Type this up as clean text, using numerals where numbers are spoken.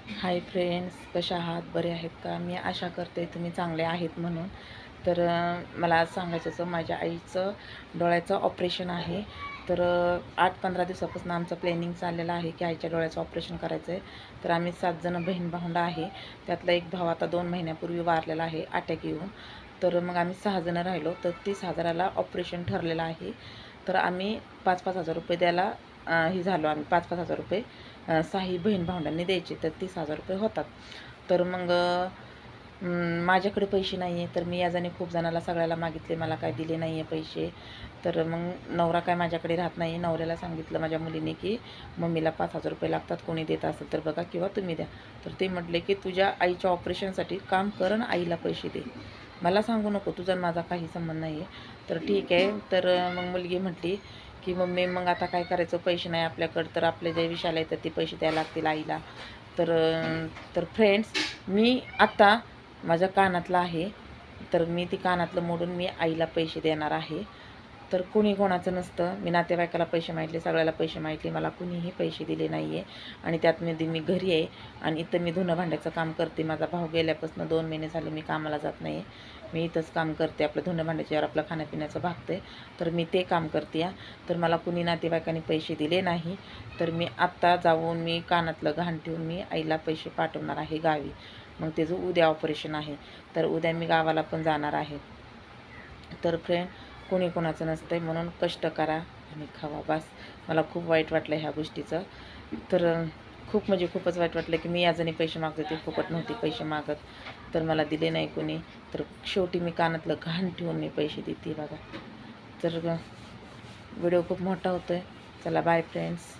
Hi friends, कशा आहात? बरे आहेत का? मी आशा करते तुम्ही चांगले आहेत म्हणून. तर मला आज सांगायचं होतं, माझ्या आईचं डोळ्याचं ऑपरेशन आहे. तर 8-15 दिवसापासून आमचं प्लॅनिंग चाललेलं आहे की आईच्या डोळ्याचं ऑपरेशन करायचं आहे. तर आम्ही 7 जण बहीण भावंडं आहे. त्यातला एक भाव आता 2 महिन्यापूर्वी वारलेला आहे अटॅक येऊन. तर मग आम्ही 6 जण राहिलो. तर 30,000ला ऑपरेशन ठरलेलं आहे. तर आम्ही 5-5 हजार रुपये द्यायला हे झालो. आम्ही 5-5 हजार रुपये 6 बहीण भावंडांनी द्यायचे. तर 30,000 रुपये होतात. तर मग माझ्याकडे पैसे नाही आहे. तर मी याजाने खूप जणाला सगळ्याला मागितले, मला काय दिले नाही आहे पैसे. तर मग नवरा काय माझ्याकडे राहत नाही. नवऱ्याला सांगितलं माझ्या मुलीने की मम्मीला 5,000 रुपये लागतात, कोणी देत असेल तर बघा किंवा तुम्ही द्या. तर ते म्हटले की तुझ्या आईच्या ऑपरेशनसाठी काम कर आणि आईला पैसे दे, मला सांगू नको, तुझा आणि माझा काही संबंध नाही आहे. तर ठीक आहे. तर मग मुलगी म्हटली की मम्मी मग आता काय करायचं, पैसे नाही आपल्याकडं, तर आपले जे विषयाला येतात ते पैसे द्यायला लागतील आईला. तर तर फ्रेंड्स, मी आत्ता माझ्या कानातलं आहे, तर मी ती कानातलं मोडून मी आईला पैसे देणार आहे. तर कुणी कोणाचं नसतं. मी नातेवाईकाला पैसे मागितले, सगळ्याला पैसे मागितले, मला कुणीही पैसे दिले नाही आहे. आणि त्यातमध्ये मी घरी आहे आणि इथं मी धुणं भांड्याचं काम करते. माझा भाऊ गेल्यापासून 2 महिने झाले मी कामाला जात नाही आहे. मी इथंच काम करते, आपलं धुणं भांड्याच्यावर आपलं खाण्यापिण्याचं भागते. तर मी ते काम करते आहे. तर मला कुणी नातेवाईकांनी पैसे दिले नाही. तर मी आत्ता जाऊन मी कानातलं गहाण ठेवून मी आईला पैसे पाठवणार आहे गावी. मग त्याचं उद्या ऑपरेशन आहे. तर उद्या मी गावाला पण जाणार आहे. तर फ्रेंड, कोणी कोणाचं नसतं आहे, म्हणून कष्ट करा आणि खावा बस. मला खूप वाईट वाटलं ह्या गोष्टीचं. तर खूप म्हणजे खूपच वाईट वाटलं की मी याजणी पैसे मागत होते, फुकट नव्हते पैसे मागत, तर मला दिले नाही कोणी. तर शेवटी मी कानातलं घाण ठेवून मी पैसे देते बघा. तर व्हिडिओ खूप मोठा होतो आहे. चला बाय फ्रेंड्स.